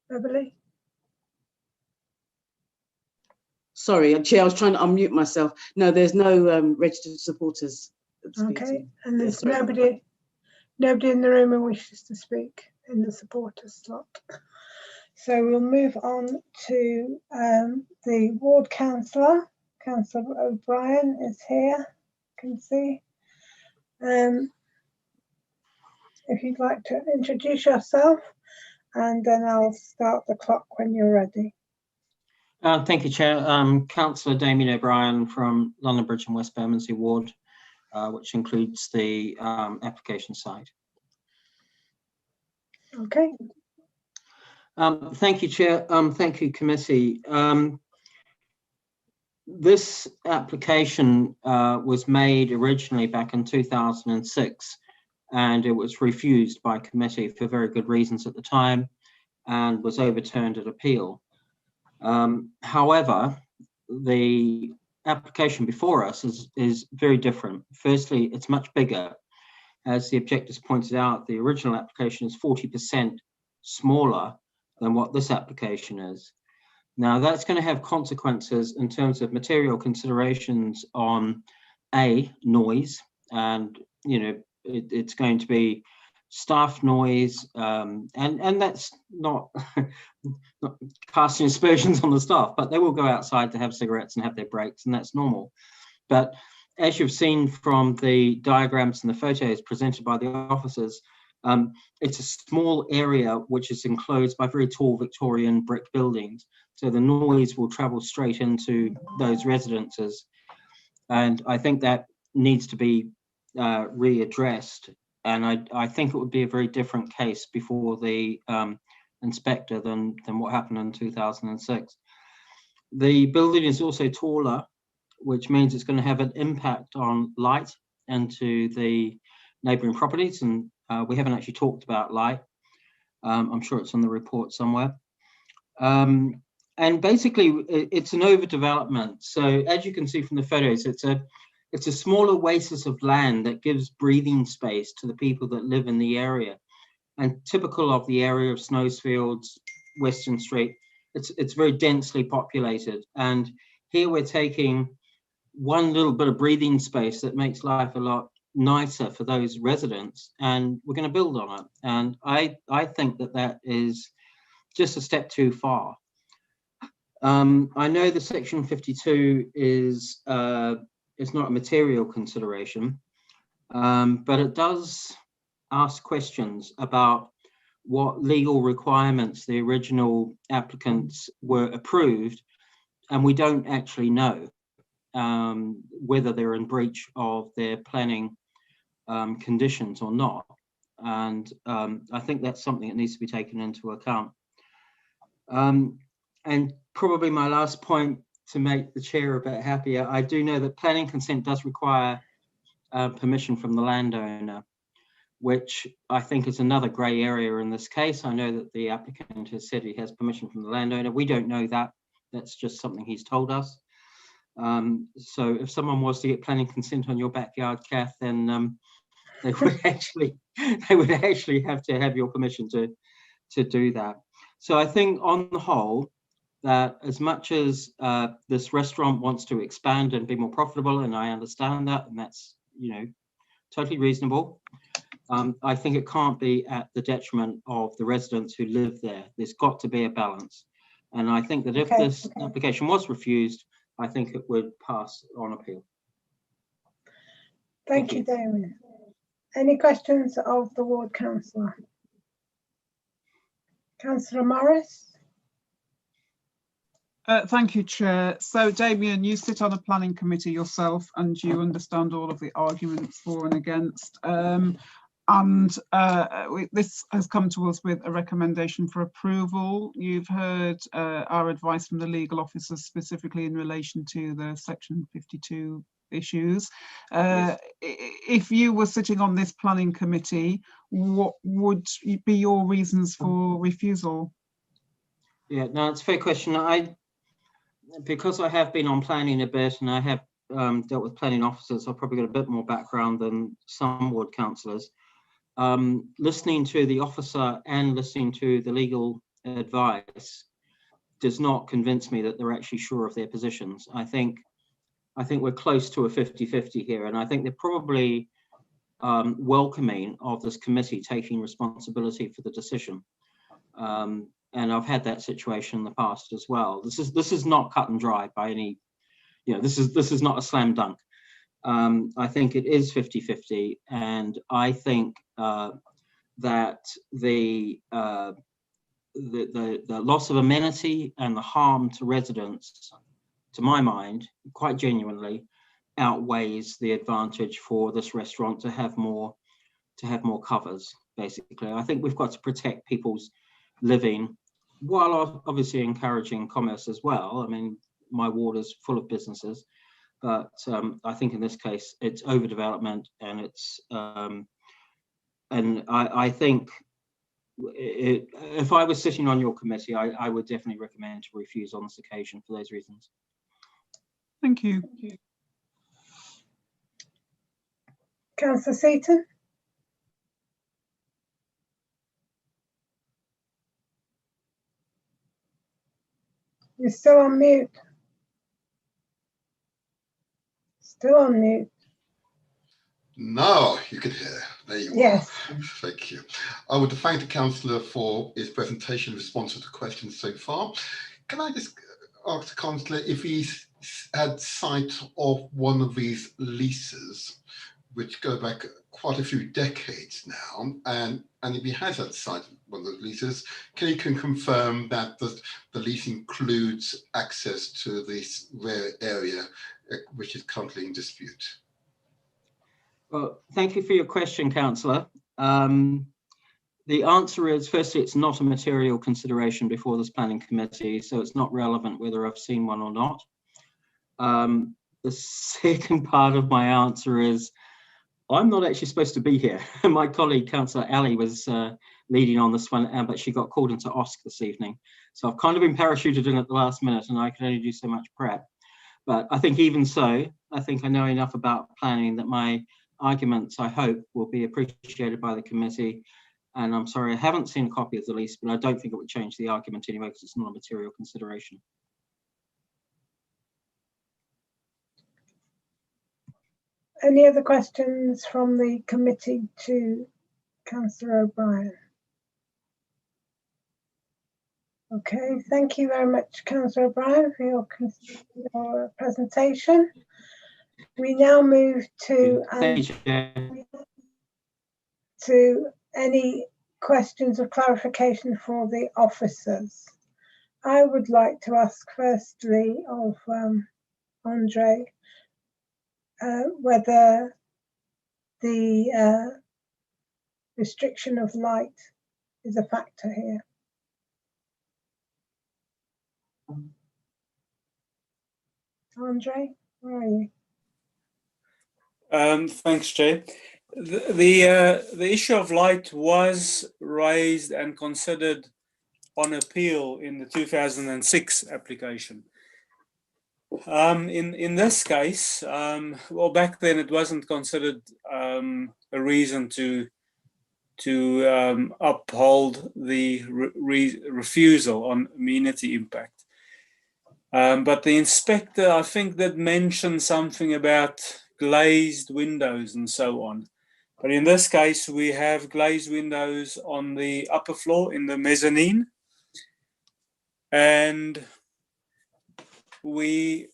Beverly? Sorry, Chair, I was trying to unmute myself. No, there's no registered supporters. Okay, and there's Yeah, nobody in the room who wishes to speak in the supporters slot. So we'll move on to the ward councillor. Councillor O'Brien is here, I can see. If you'd like to introduce yourself, and then I'll start the clock when you're ready. Thank you, Chair. Councillor Damien O'Brien from London Bridge and West Bermondsey Ward, which includes the application site. Okay. Thank you, Chair. Thank you, committee. This application was made originally back in 2006, and it was refused by committee for very good reasons at the time and was overturned at appeal. However, the application before us is very different. Firstly, it's much bigger. As the objectors pointed out, the original application is 40% smaller than what this application is. Now, that's going to have consequences in terms of material considerations on noise, and it's going to be staff noise, and that's not casting aspersions on the staff, but they will go outside to have cigarettes and have their breaks, and that's normal. But as you've seen from the diagrams and the photos presented by the officers, it's a small area which is enclosed by very tall Victorian brick buildings, so the noise will travel straight into those residences, and I think that needs to be readdressed. And I think it would be a very different case before the inspector than what happened in 2006. The building is also taller, which means it's going to have an impact on light into the neighbouring properties, and we haven't actually talked about light. I'm sure it's in the report somewhere. And basically, it's an overdevelopment. So as you can see from the photos, it's a small oasis of land that gives breathing space to the people that live in the area. And typical of the area of Snowsfields, Western Street, it's very densely populated. And here we're taking one little bit of breathing space that makes life a lot nicer for those residents, and we're going to build on it. And I think that is just a step too far. I know the Section 52 is not a material consideration, but it does ask questions about what legal requirements the original applicants were approved, and we don't actually know whether they're in breach of their planning conditions or not. And I think that's something that needs to be taken into account. And probably my last point, to make the chair a bit happier, I do know that planning consent does require permission from the landowner, which I think is another grey area in this case. I know that the applicant has said he has permission from the landowner. We don't know that. That's just something he's told us. So if someone was to get planning consent on your backyard, Kath, then they would actually have to have your permission to do that. So I think on the whole, that as much as this restaurant wants to expand and be more profitable, and I understand that, and that's totally reasonable, I think it can't be at the detriment of the residents who live there. There's got to be a balance, and I think that if this application was refused, I think it would pass on appeal. Thank you, Damien. Any questions of the ward councillor? Councillor Morris? Thank you, Chair. So, Damien, you sit on a planning committee yourself, and you understand all of the arguments for and against. This has come to us with a recommendation for approval. You've heard our advice from the legal officers, specifically in relation to the Section 52 issues. Yes. If you were sitting on this planning committee, what would be your reasons for refusal? Yeah, no, it's a fair question. Because I have been on planning a bit, and I have dealt with planning officers, I've probably got a bit more background than some ward councillors. Listening to the officer and listening to the legal advice does not convince me that they're actually sure of their positions. I think we're close to a 50-50 here, and I think they're probably welcoming of this committee taking responsibility for the decision. And I've had that situation in the past as well. This is not cut and dry by any, this is not a slam dunk. I think it is 50-50, and I think that the loss of amenity and the harm to residents, to my mind, quite genuinely outweighs the advantage for this restaurant to have more covers. Basically, I think we've got to protect people's living while obviously encouraging commerce as well. I mean, my ward is full of businesses, but I think in this case it's overdevelopment, and it's and I think if I was sitting on your committee, I would definitely recommend to refuse on this occasion for those reasons. Thank you. Councillor Seaton? You're still on mute. Still on mute. Now you can hear. There you Yes. are. Thank you. I would thank the councillor for his presentation in response to the questions so far. Can I just ask the councillor if he's had sight of one of these leases, which go back quite a few decades now, and if he has had sight of one of those leases, can you confirm that the lease includes access to this rare area which is currently in dispute? Well, thank you for your question, councillor. The answer is, firstly, it's not a material consideration before this planning committee, so it's not relevant whether I've seen one or not. The second part of my answer is, I'm not actually supposed to be here. My colleague, Councillor Ali, was leading on this one, but she got called into OSC this evening. So I've kind of been parachuted in at the last minute, and I can only do so much prep. But I think even so, I think I know enough about planning that my arguments, I hope, will be appreciated by the committee. And I'm sorry, I haven't seen a copy of the lease, but I don't think it would change the argument anyway, because it's not a material consideration. Any other questions from the committee to Councillor O'Brien? Okay, thank you very much, Councillor O'Brien, for your presentation. We now move to any questions of clarification for the officers. I would like to ask firstly of Andre whether the restriction of light is a factor here. Andre, where are you? Thanks, Jay. The issue of light was raised and considered on appeal in the 2006 application. In this case, well, back then it wasn't considered a reason to uphold the refusal on amenity impact. But the inspector, I think, that mentioned something about glazed windows and so on. But in this case, we have glazed windows on the upper floor in the mezzanine, and we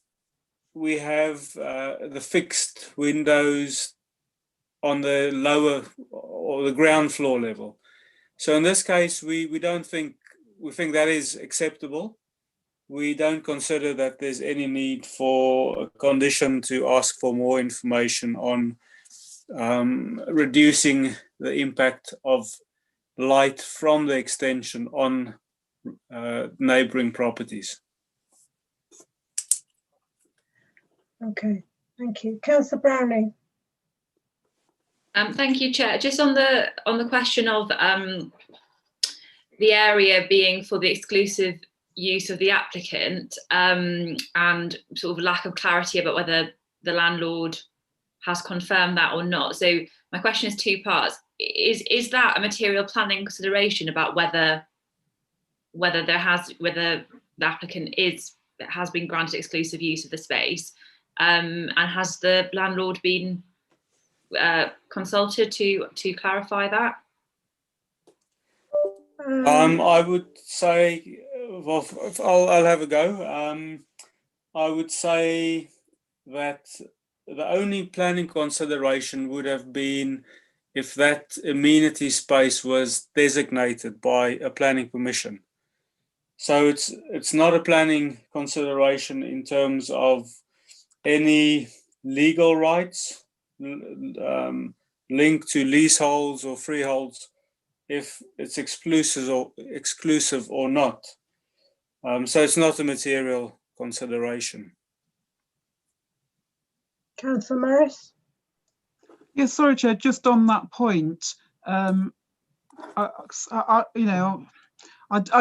have the fixed windows on the lower or the ground floor level. So in this case, we think that is acceptable. We don't consider that there's any need for a condition to ask for more information on reducing the impact of light from the extension on neighbouring properties. Okay, thank you. Councillor Browning. Thank you, Chair. Just on the question of the area being for the exclusive use of the applicant, and sort of lack of clarity about whether the landlord has confirmed that or not. So my question is two parts. Is that a material planning consideration about whether whether the applicant has been granted exclusive use of the space, and has the landlord been consulted to clarify that? I would say, well, I'll have a go. I would say that the only planning consideration would have been if that amenity space was designated by a planning permission. So it's not a planning consideration in terms of any legal rights linked to leaseholds or freeholds, if it's exclusive or not. So it's not a material consideration. Councillor Morris? Yes, sorry, Chair, just on that point, I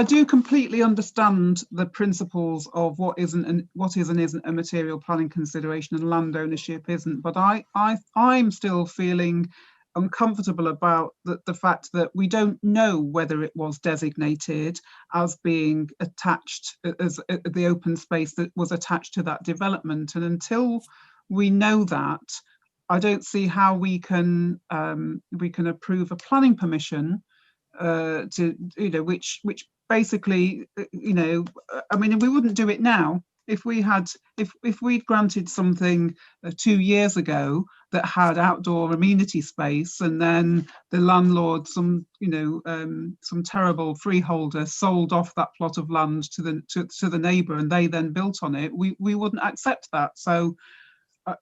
do completely understand the principles of what is and isn't a material planning consideration and land ownership isn't, but I'm still feeling uncomfortable about the fact that we don't know whether it was designated as being attached as the open space that was attached to that development, and until we know that, I don't see how we can approve a planning permission which basically, I mean, we wouldn't do it now if we'd granted something 2 years ago that had outdoor amenity space, and then the landlord, some terrible freeholder, sold off that plot of land to the neighbour, and they then built on it. We wouldn't accept that. So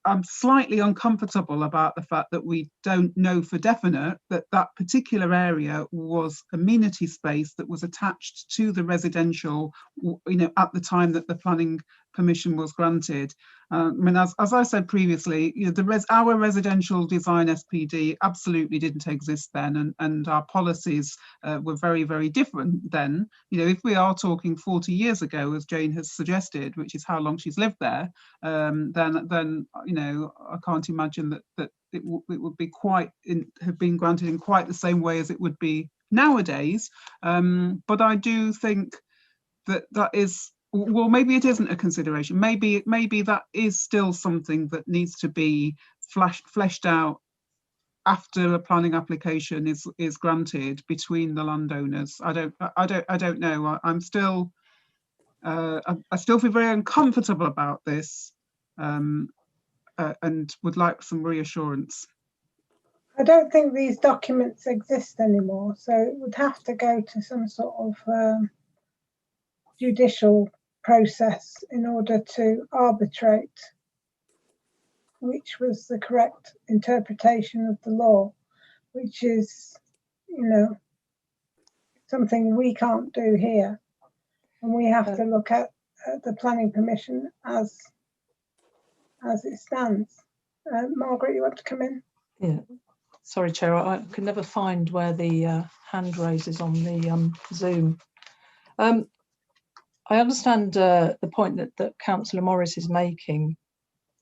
I'm slightly uncomfortable about the fact that we don't know for definite that that particular area was amenity space that was attached to the residential, at the time that the planning permission was granted. I mean, as I said previously, our residential design SPD absolutely didn't exist then, and our policies were very, very different then. If we are talking 40 years ago, as Jane has suggested, which is how long she's lived there, then I can't imagine that it would be have been granted in quite the same way as it would be nowadays. But I do think that is. Well, maybe it isn't a consideration. Maybe that is still something that needs to be fleshed out after a planning application is granted between the landowners. I don't know. I still feel very uncomfortable about this, and would like some reassurance. I don't think these documents exist anymore, so it would have to go to some sort of judicial process in order to arbitrate which was the correct interpretation of the law, which is, something we can't do here. And we have to look at the planning permission as it stands. Margaret, you want to come in? Yeah, sorry, Chair, I can never find where the hand raise is on the Zoom. I understand the point that Councillor Morris is making.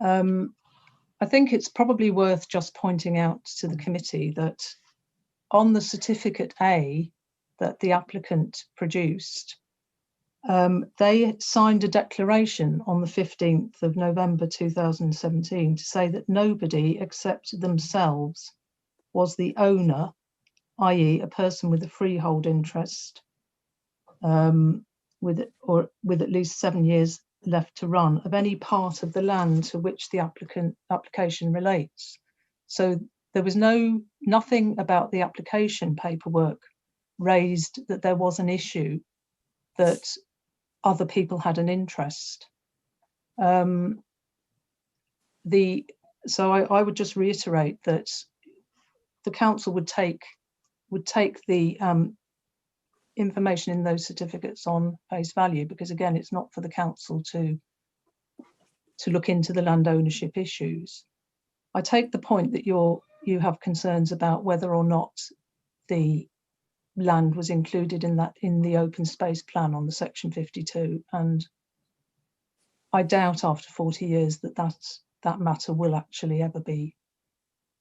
I think it's probably worth just pointing out to the committee that on the certificate A that the applicant produced, they signed a declaration on the 15th of November 2017 to say that nobody except themselves was the owner, i.e. a person with a freehold interest, with at least 7 years left to run, of any part of the land to which the application relates. So there was nothing about the application paperwork raised that there was an issue that other people had an interest. So I would just reiterate that the council would take the information in those certificates on face value, because again, it's not for the council to look into the land ownership issues. I take the point that you have concerns about whether or not the land was included in the open space plan on the section 52, and I doubt after 40 years that matter will actually ever be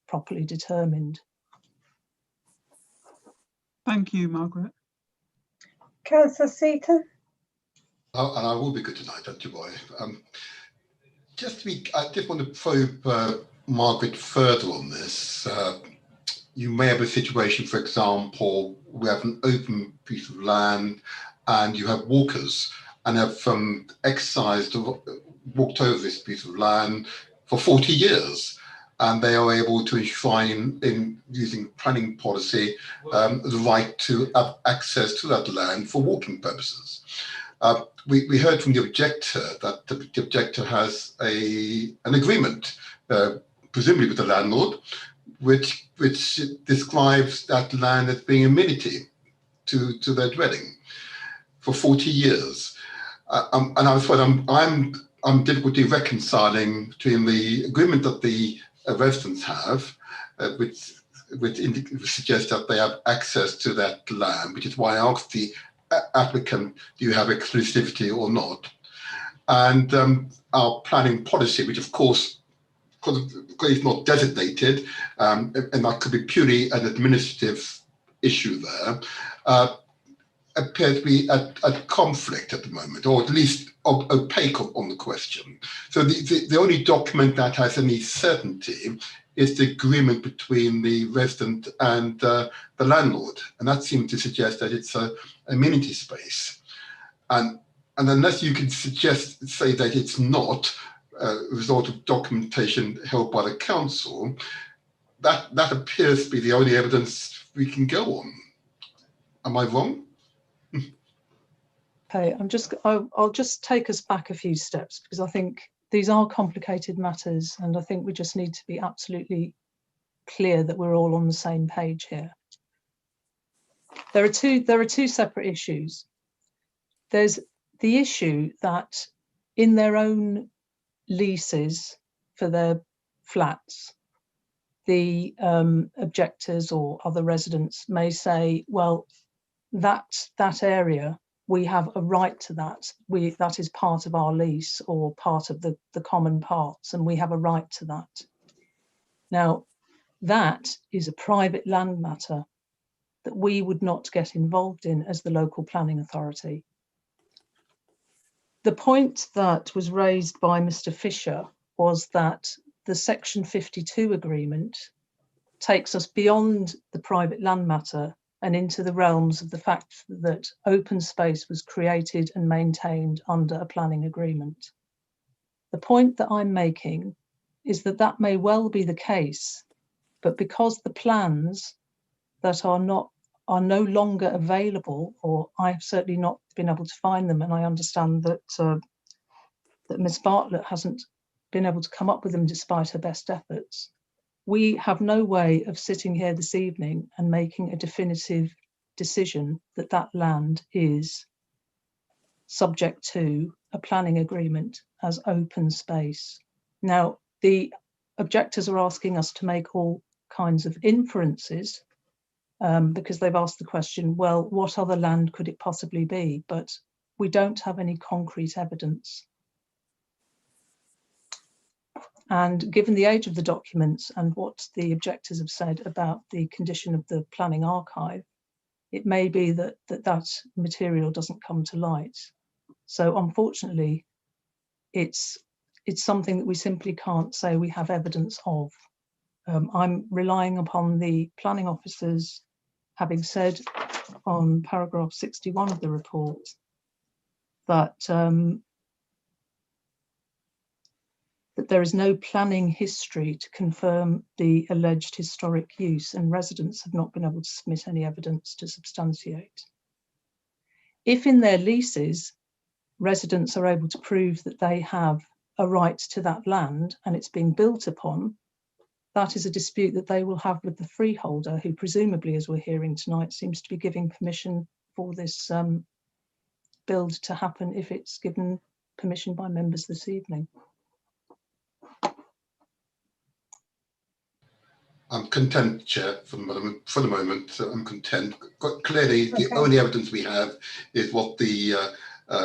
properly determined. Thank you, Margaret. Councillor Seaton? Oh, and I will be good tonight, don't you, boy? I just want to probe Margaret further on this. You may have a situation, for example, we have an open piece of land and you have walkers and have excised or walked over this piece of land for 40 years. And they are able to enshrine in using planning policy the right to have access to that land for walking purposes. We heard from the objector that the objector has an agreement, presumably with the landlord, which describes that land as being amenity to their dwelling for 40 years. And I suppose I'm difficulty reconciling between the agreement that the residents have, which suggests that they have access to that land, which is why I asked the applicant, do you have exclusivity or not? And our planning policy, which of course, because it's not designated, and that could be purely an administrative issue there, appears to be at conflict at the moment, or at least opaque on the question. So the only document that has any certainty is the agreement between the resident and the landlord. And that seems to suggest that it's an amenity space. And unless you can say that it's not a result of documentation held by the council, that appears to be the only evidence we can go on. Am I wrong? Okay, I'll just take us back a few steps, because I think these are complicated matters, and I think we just need to be absolutely clear that we're all on the same page here. There are two separate issues. There's the issue that in their own leases for their flats, the objectors or other residents may say, well, that area, we have a right to that. That is part of our lease or part of the common parts, and we have a right to that. Now, that is a private land matter that we would not get involved in as the local planning authority. The point that was raised by Mr. Fisher was that the Section 52 agreement takes us beyond the private land matter and into the realms of the fact that open space was created and maintained under a planning agreement. The point that I'm making is that that may well be the case, but because the plans that are no longer available, or I've certainly not been able to find them, and I understand that that Ms. Bartlett hasn't been able to come up with them despite her best efforts, we have no way of sitting here this evening and making a definitive decision that that land is subject to a planning agreement as open space. Now, the objectors are asking us to make all kinds of inferences because they've asked the question, well, what other land could it possibly be? But we don't have any concrete evidence. And given the age of the documents and what the objectors have said about the condition of the planning archive, it may be that that material doesn't come to light. So unfortunately, it's something that we simply can't say we have evidence of. I'm relying upon the planning officers having said on paragraph 61 of the report that that there is no planning history to confirm the alleged historic use, and residents have not been able to submit any evidence to substantiate. If in their leases, residents are able to prove that they have a right to that land and it's being built upon, that is a dispute that they will have with the freeholder, who presumably, as we're hearing tonight, seems to be giving permission for this build to happen if it's given permission by members this evening. I'm content, Chair, for the moment. I'm content. Clearly, the only evidence we have is what the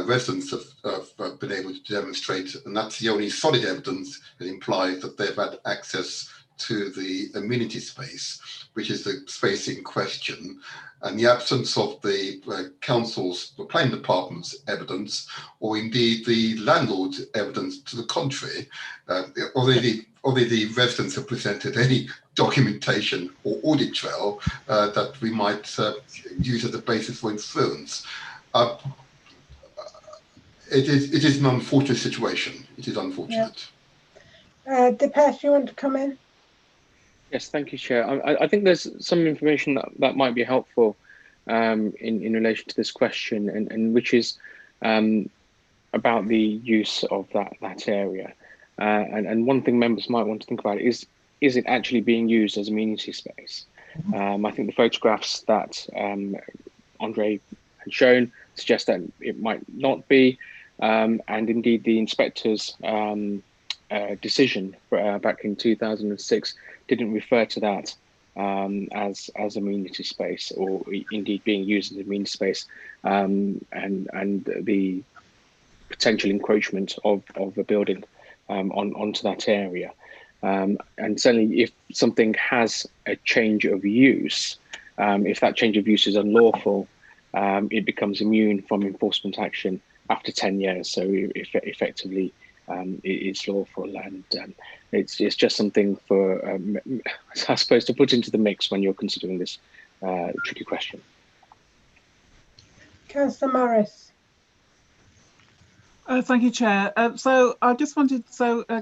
residents have been able to demonstrate, and that's the only solid evidence that implies that they've had access to the amenity space, which is the space in question. and the absence of the council's, the planning department's evidence, or indeed the landlord's evidence to the contrary, although the residents have presented any documentation or audit trail that we might use as a basis for influence. It is an unfortunate situation. It is unfortunate. Yeah. Dipesh, you want to come in? Yes, thank you, Chair. I think there's some information that might be helpful in relation to this question, and which is about the use of that area. And one thing members might want to think about is it actually being used as amenity space? I think the photographs that Andre had shown suggest that it might not be, and indeed the inspector's decision back in 2006 didn't refer to that as amenity space, or indeed being used as amenity space, and the potential encroachment of a building onto that area. And certainly if something has a change of use, if that change of use is unlawful, it becomes immune from enforcement action after 10 years. So effectively, it is lawful, and it's just something for, I suppose, to put into the mix when you're considering this tricky question. Councillor Morris. Thank you, Chair. So I just wanted,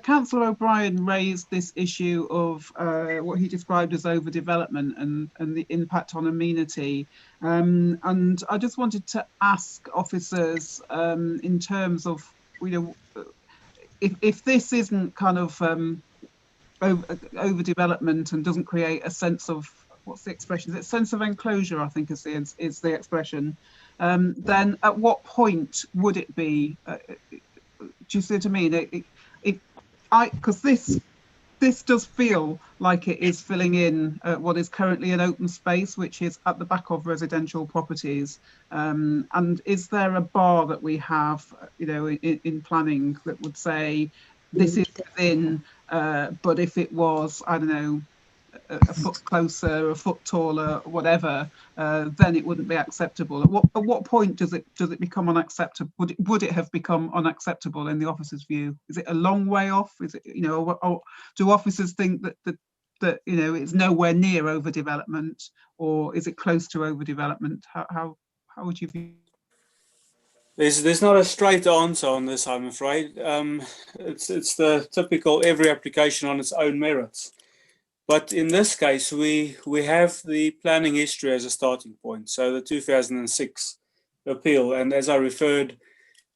Councillor O'Brien raised this issue of what he described as overdevelopment and the impact on amenity. And I just wanted to ask officers in terms of, if this isn't kind of overdevelopment and doesn't create a sense of, what's the expression? Is it sense of enclosure, I think is the expression. Then at what point would it be? Do you see what I mean? Because this does feel like it is filling in what is currently an open space, which is at the back of residential properties. And is there a bar that we have, in planning that would say this is within, but if it was, I don't know, a foot closer, a foot taller, whatever, then it wouldn't be acceptable. At what point does it become unacceptable? Would it have become unacceptable in the officer's view? Is it a long way off? Is it, or do officers think that it's nowhere near overdevelopment, or is it close to overdevelopment? How would you view? There's not a straight answer on this, I'm afraid. It's the typical every application on its own merits. But in this case, we have the planning history as a starting point. So the 2006 appeal, and as I referred,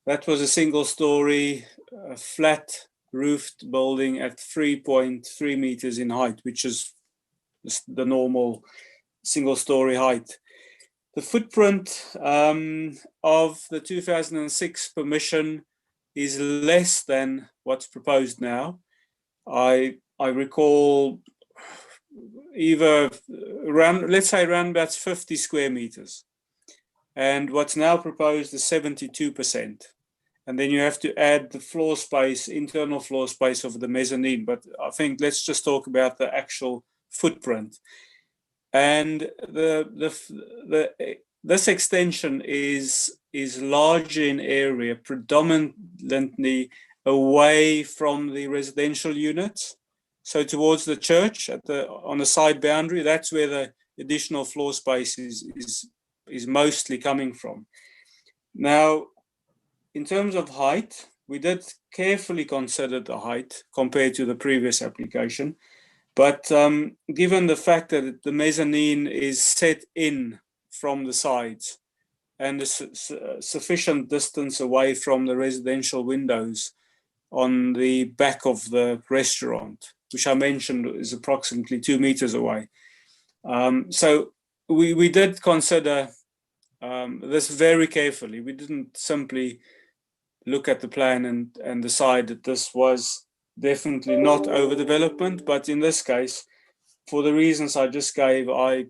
that was a single-story, flat roofed building at 3.3 meters in height, which is the normal single-story height. The footprint of the 2006 permission is less than what's proposed now. I recall either around, let's say around about 50 square meters. And what's now proposed is 72%. And then you have to add the floor space, internal floor space of the mezzanine. But I think let's just talk about the actual footprint. And this extension is larger in area, predominantly away from the residential units. So towards the church on the side boundary, that's where the additional floor space is mostly coming from. Now, in terms of height, we did carefully consider the height compared to the previous application. But given the fact that the mezzanine is set in from the sides and a sufficient distance away from the residential windows on the back of the restaurant, which I mentioned is approximately 2 meters away. So we did consider this very carefully. We didn't simply look at the plan and decide that this was definitely not overdevelopment, but in this case, for the reasons I just gave, I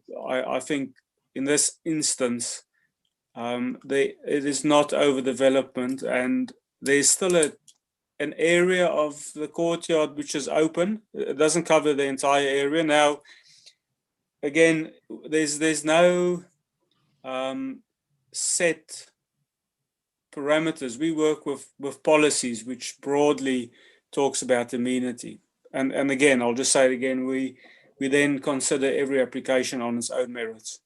think in this instance, it is not overdevelopment, and there's still an area of the courtyard which is open. It doesn't cover the entire area. Now, again, there's no set parameters. We work with policies which broadly talks about amenity. And again, I'll just say it again, we then consider every application on its own merits.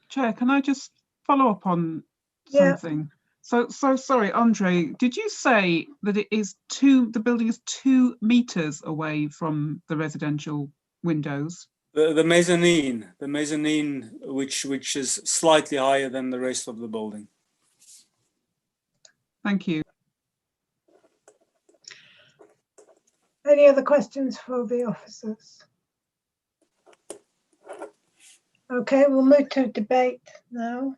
Chair, can I just follow up on Yeah. something? So sorry, Andre, did you say that the building is 2 meters away from the residential windows? The mezzanine, which is slightly higher than the rest of the building. Thank you. Any other questions for the officers? Okay, we'll move to debate now.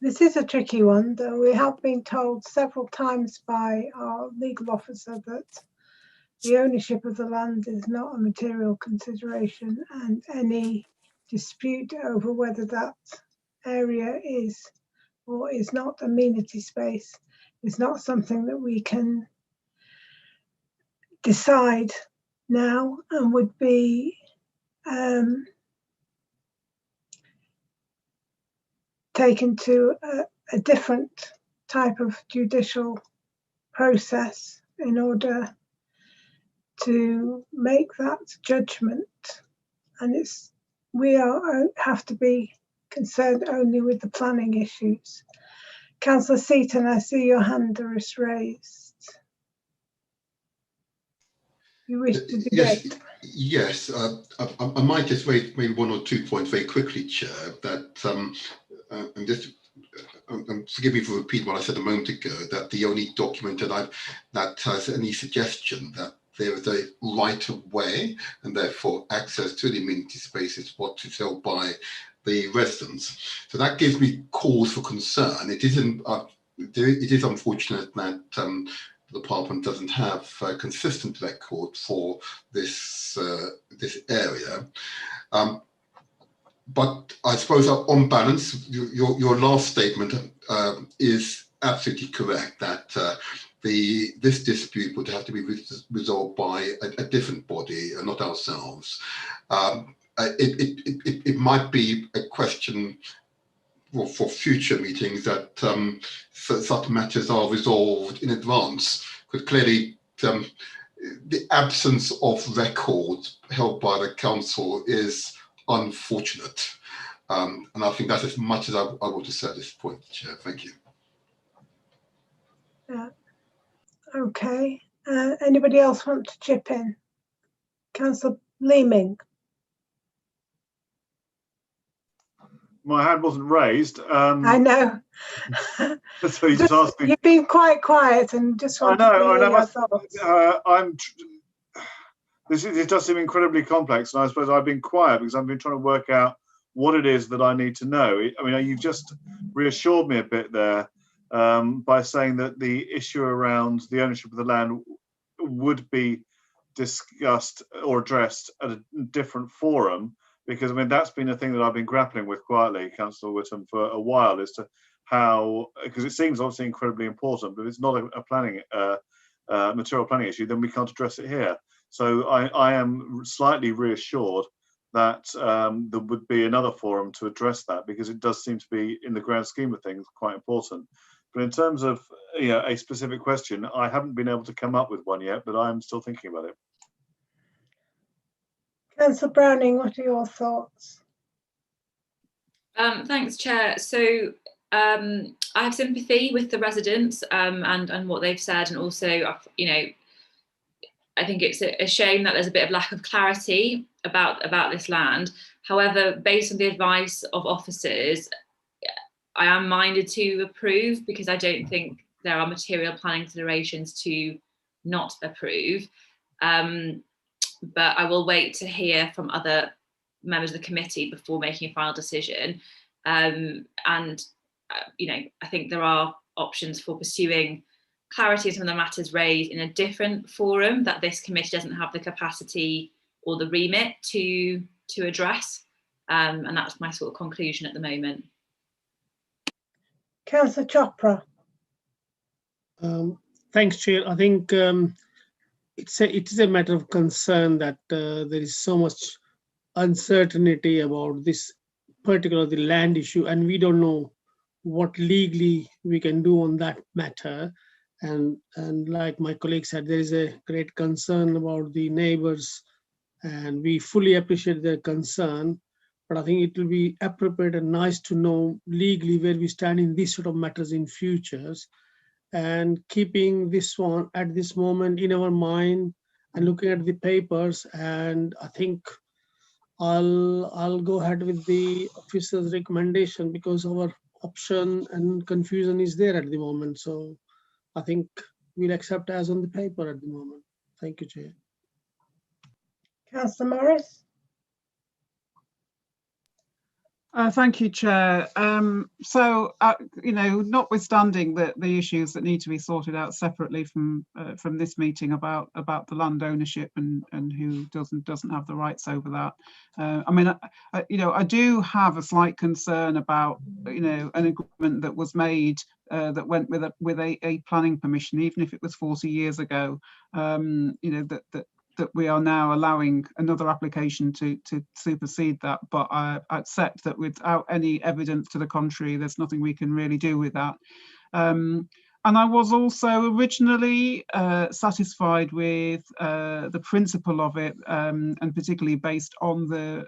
This is a tricky one, though we have been told several times by our legal officer that the ownership of the land is not a material consideration, and any dispute over whether that area is or is not amenity space is not something that we can decide now, and would be taken to a different type of judicial process in order to make that judgment. And we have to be concerned only with the planning issues. Councillor Seaton, I see your hand is raised. You wish to debate? Yes. I might just raise maybe 1 or 2 points very quickly, Chair, that and just forgive me for repeating what I said a moment ago, that the only document that has any suggestion that there is a right of way and therefore access to the amenity space is what is held by the residents. So that gives me cause for concern. It is unfortunate that the Parliament doesn't have a consistent record for this area. But I suppose on balance, your last statement is absolutely correct, that this dispute would have to be resolved by a different body and not ourselves. It might be a question for future meetings that such matters are resolved in advance, because clearly the absence of record held by the council is unfortunate, and I think that's as much as I want to say at this point, Chair. Thank you. Yeah. Okay. Anybody else want to chip in? Councillor Leeming. My hand wasn't raised. I know. So you just asked me. You've been quite quiet and just want to hear your thoughts. This does seem incredibly complex, and I suppose I've been quiet because I've been trying to work out what it is that I need to know. I mean, you've just reassured me a bit there by saying that the issue around the ownership of the land would be discussed or addressed at a different forum, because I mean that's been a thing that I've been grappling with quietly, Councillor Whittam, for a while, as to how, because it seems obviously incredibly important, but if it's not a planning material planning issue, then we can't address it here. So I am slightly reassured that there would be another forum to address that, because it does seem to be, in the grand scheme of things, quite important. But in terms of a specific question, I haven't been able to come up with one yet, but I'm still thinking about it. Councillor Browning, what are your thoughts? Thanks, Chair. So I have sympathy with the residents and what they've said, and also, I think it's a shame that there's a bit of lack of clarity about this land. However, based on the advice of officers, I am minded to approve, because I don't think there are material planning considerations to not approve. But I will wait to hear from other members of the committee before making a final decision. I think there are options for pursuing clarity on some of the matters raised in a different forum that this committee doesn't have the capacity or the remit to address. And that's my sort of conclusion at the moment. Councillor Chopra. Thanks, Chair. I think it is a matter of concern that there is so much uncertainty about this particular the land issue, and we don't know what legally we can do on that matter. And like my colleague said, there is a great concern about the neighbors, and we fully appreciate their concern. But I think it will be appropriate and nice to know legally where we stand in these sort of matters in futures, and keeping this one at this moment in our mind and looking at the papers. And I think I'll go ahead with the officer's recommendation, because our option and confusion is there at the moment. So I think we'll accept as on the paper at the moment. Thank you, Chair. Councillor Morris. Thank you, Chair. Notwithstanding the issues that need to be sorted out separately from this meeting about the land ownership and who doesn't have the rights over that, I do have a slight concern about an agreement that was made that went with a planning permission, even if it was 40 years ago. That we are now allowing another application to supersede that, but I accept that without any evidence to the contrary, there's nothing we can really do with that. And I was also originally satisfied with the principle of it, and particularly based on the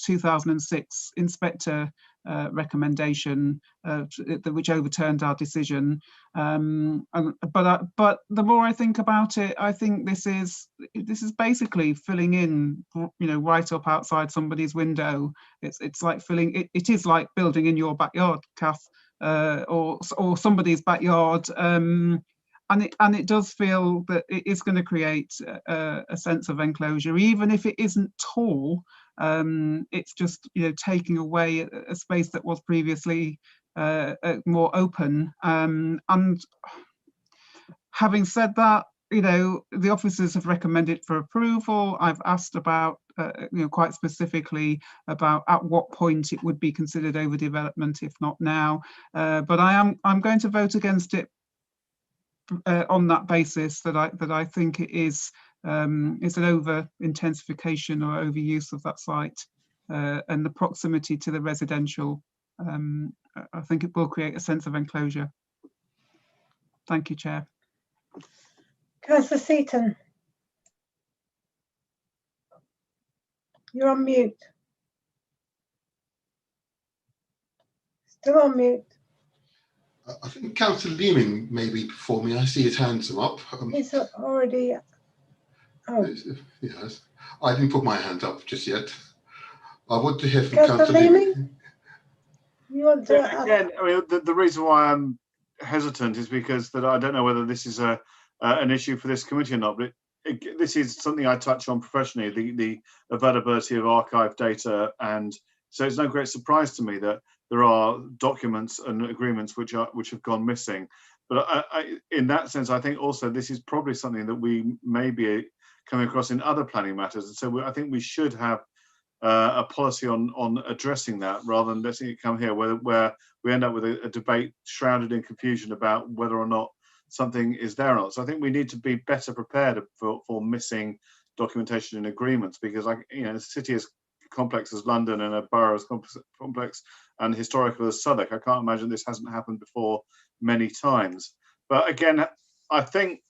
2006 inspector recommendation, which overturned our decision. But the more I think about it, I think this is basically filling in, right up outside somebody's window. It's like filling. It is like building in your backyard, Kath, or somebody's backyard. And it does feel that it is going to create a sense of enclosure, even if it isn't tall. It's just taking away a space that was previously more open. And having said that, the officers have recommended for approval. I've asked about quite specifically about at what point it would be considered overdevelopment, if not now. But I'm going to vote against it on that basis, that I think it is it's an over intensification or overuse of that site, and the proximity to the residential. I think it will create a sense of enclosure. Thank you, Chair. Councillor Seaton. You're on mute. Still on mute. I think Councillor Leeming may be before me. I see his hands are up. He's already. Oh. Yes, I didn't put my hand up just yet. I want to hear from Councillor Leeming. You want to? Again, I mean, the reason why I'm hesitant is because that I don't know whether this is an issue for this committee or not. But this is something I touch on professionally: the availability of archive data, and so it's no great surprise to me that there are documents and agreements which have gone missing. But in that sense, I think also this is probably something that we may be coming across in other planning matters, and so I think we should have a policy on addressing that rather than letting it come here, where we end up with a debate shrouded in confusion about whether or not something is there or not. So I think we need to be better prepared for missing documentation and agreements, because a city as complex as London and a borough as complex and historical as Southwark, I can't imagine this hasn't happened before many times. But again, I think,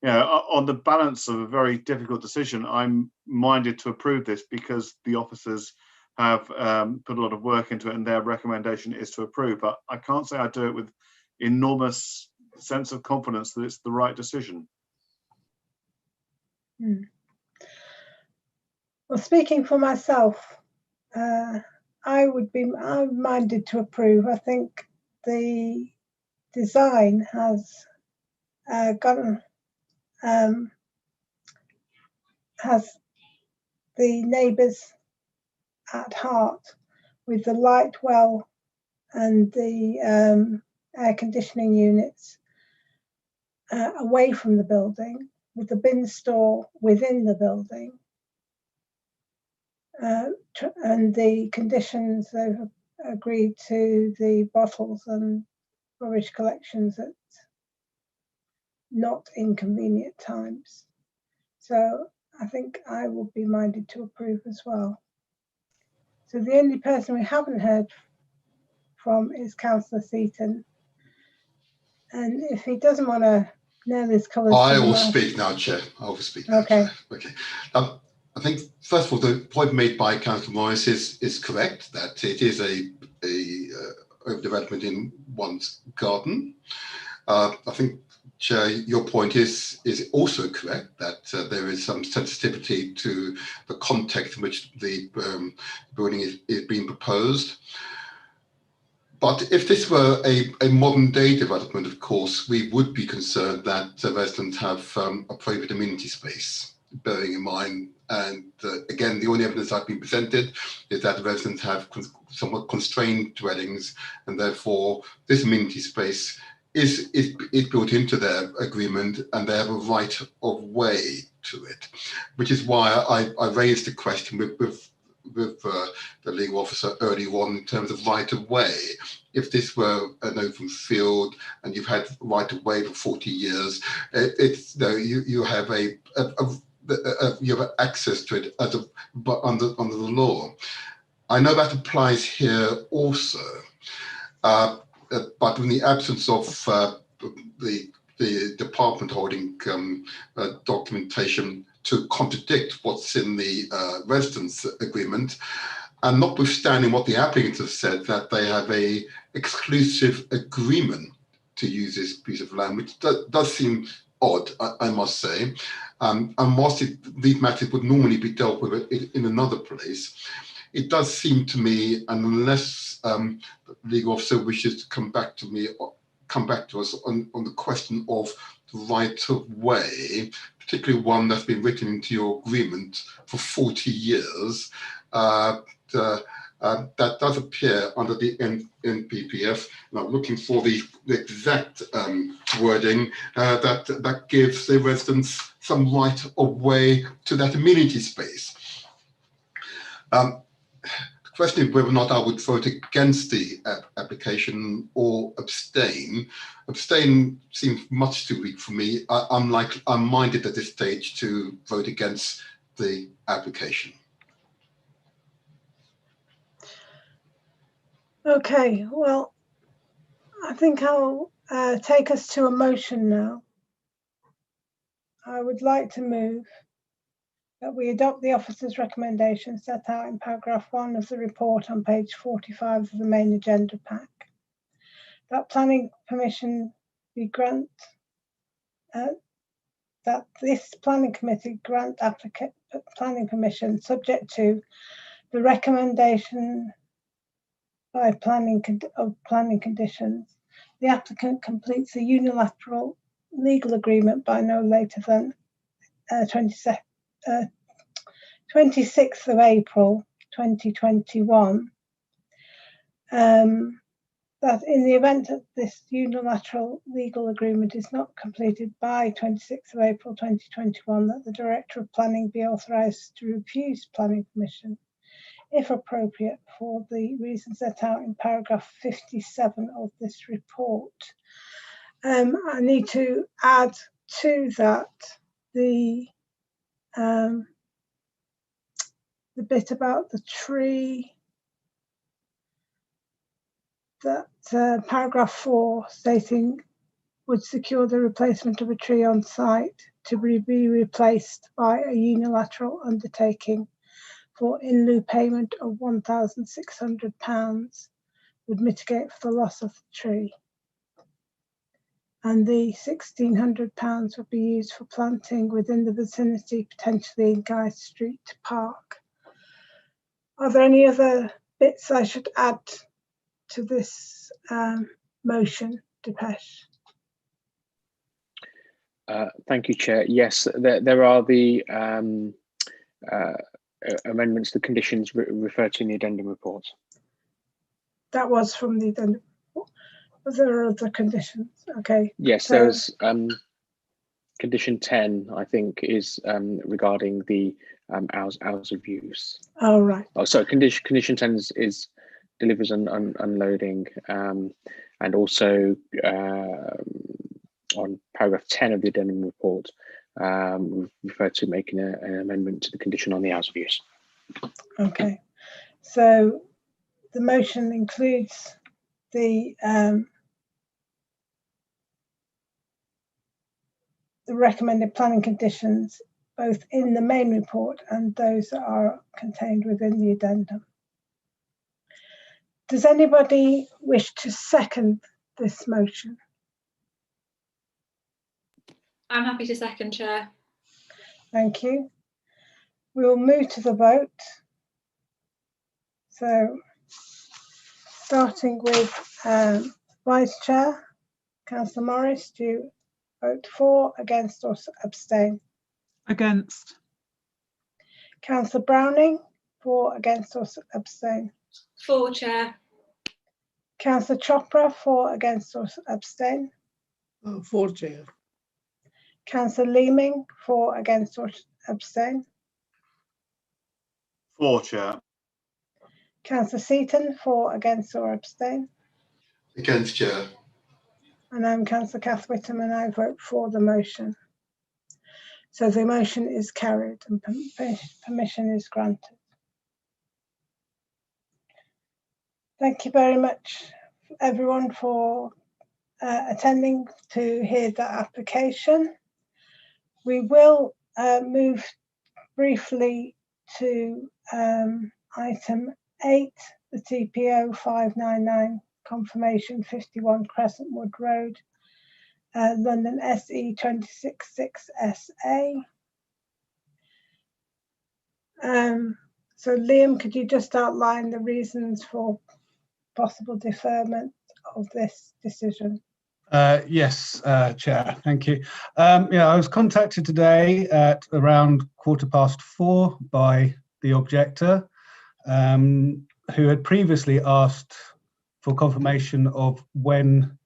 on the balance of a very difficult decision, I'm minded to approve this because the officers have put a lot of work into it and their recommendation is to approve. But I can't say I do it with enormous sense of confidence that it's the right decision. Well, speaking for myself, I'm minded to approve. I think the design has has the neighbours at heart, with the light well and the air conditioning units away from the building, with the bin store within the building, and the conditions they've agreed to, the bottles and rubbish collections at not inconvenient times. So I think I will be minded to approve as well. So the only person we haven't heard from is Councillor Seaton. And if he doesn't want to nail his colours, I will speak now, Chair. I will speak now, Okay. Chair. Okay. I think, first of all, the point made by Councillor Morris is correct, that it is a overdevelopment in one's garden. I think, Chair, your point is also correct, that there is some sensitivity to the context in which the building is being proposed. But if this were a modern day development, of course, we would be concerned that residents have a private amenity space, bearing in mind, and again, the only evidence I've been presented is that residents have somewhat constrained dwellings, and therefore this amenity space is built into their agreement, and they have a right of way to it, which is why I raised the question with the legal officer early on in terms of right of way. If this were an open field and you've had right of way for 40 years, you have you have access to it but under the law. I know that applies here also, but in the absence of the department holding documentation to contradict what's in the residence agreement, and notwithstanding what the applicants have said, that they have a exclusive agreement to use this piece of land, which does seem odd, I must say. And whilst these matters would normally be dealt with in another place, it does seem to me, and unless the legal officer wishes to come back to us on the question of the right of way, particularly one that's been written into your agreement for 40 years, that does appear under the NPPF. And I'm looking for the exact wording that gives the residents some right of way to that amenity space. The question is whether or not I would vote against the application or abstain. Abstain seems much too weak for me. I'm minded at this stage to vote against the application. Okay, well, I think I'll take us to a motion now. I would like to move that we adopt the officer's recommendation set out in paragraph 1 of the report on page 45 of the main agenda pack. That planning permission be that this planning committee grant applicant planning permission subject to the recommendation by planning conditions. The applicant completes a unilateral legal agreement by no later than 26th of April 2021. That in the event that this unilateral legal agreement is not completed by 26th of April 2021, that the Director of Planning be authorised to refuse planning permission, if appropriate, for the reasons set out in paragraph 57 of this report. I need to add to that the bit about the tree, that paragraph 4 stating would secure the replacement of a tree on site to be replaced by a unilateral undertaking for in lieu payment of £1,600 would mitigate for the loss of the tree. And the £1,600 would be used for planting within the vicinity, potentially in Guy Street Park. Are there any other bits I should add to this motion, Dipesh? Thank you, Chair. Yes, there are the amendments, the conditions referred to in the addendum report. That was from the addendum. Was there other conditions? Okay. Yes, so, there's condition 10, I think, is regarding the hours of use. Oh, right. Oh, sorry, condition 10 is delivers and unloading, and also on paragraph 10 of the addendum report, we've referred to making an amendment to the condition on the hours of use. Okay, so the motion includes the recommended planning conditions both in the main report and those that are contained within the addendum. Does anybody wish to second this motion? I'm happy to second, Chair. Thank you. We will move to the vote. So, starting with Vice Chair, Councillor Morris, do you vote for, against or abstain? Against. Councillor Browning, for, against or abstain? For, Chair. Councillor Chopra, for, against or abstain? For, Chair. Councillor Leeming, for, against or abstain? For, Chair. Councillor Seaton, for, against or abstain? Against, Chair. And I'm Councillor Kath Whittam and I vote for the motion. So the motion is carried and permission is granted. Thank you very much, everyone, for attending to hear that application. We will move briefly to item 8, the TPO 599 confirmation 51 Crescentwood Road, London SE 266SA. So Liam, could you just outline the reasons for possible deferment of this decision? Yes, Chair, thank you. Yeah, I was contacted today at around 4:15 by the objector, who had previously asked for confirmation of when,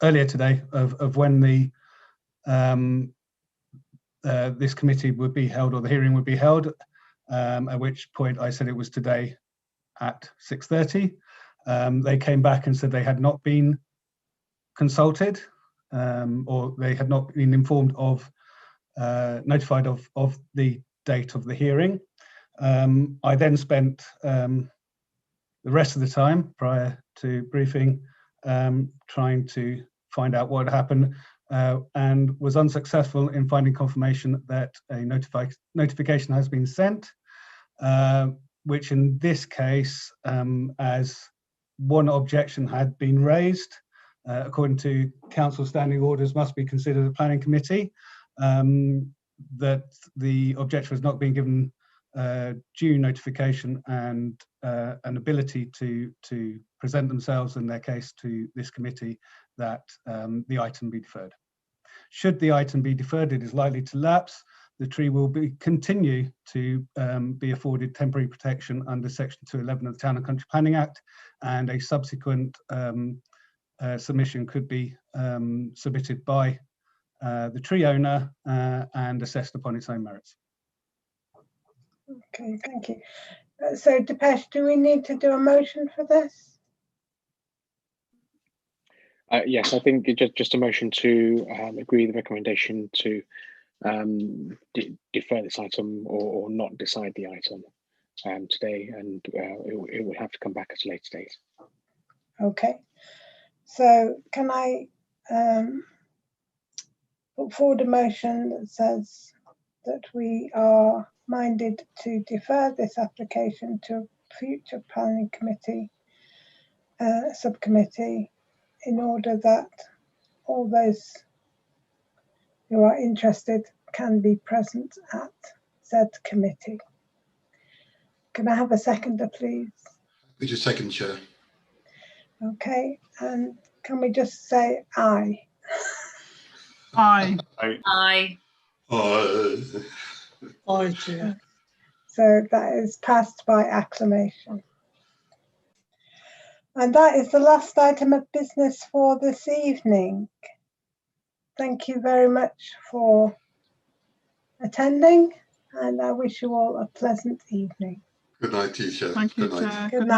earlier today, of when the this committee would be held, or the hearing would be held, at which point I said it was today at 6:30. They came back and said they had not been consulted, or they had not been informed of, notified of the date of the hearing. I then spent the rest of the time prior to briefing trying to find out what had happened, and was unsuccessful in finding confirmation that a notification has been sent, which in this case, as one objection had been raised, according to council standing orders, must be considered a planning committee, that the objector has not been given due notification and an ability to present themselves and their case to this committee, that the item be deferred. Should the item be deferred, it is likely to lapse. The tree will continue to be afforded temporary protection under Section 211 of the Town and Country Planning Act, and a subsequent submission could be submitted by the tree owner and assessed upon its own merits. Okay, thank you. So Dipesh, do we need to do a motion for this? Yes, I think just a motion to agree the recommendation to defer this item or not decide the item today, and it will have to come back at a later date. Okay, so can I put forward a motion that says that we are minded to defer this application to a future planning committee subcommittee, in order that all those who are interested can be present at said committee. Can I have a seconder, please? Which is second, Chair. Okay, and can we just say aye? Aye. Aye. Aye, Chair. So that is passed by acclamation. And that is the last item of business for this evening. Thank you very much for attending, and I wish you all a pleasant evening. Good night, teacher. Thank you, Good night. Chair. Good night.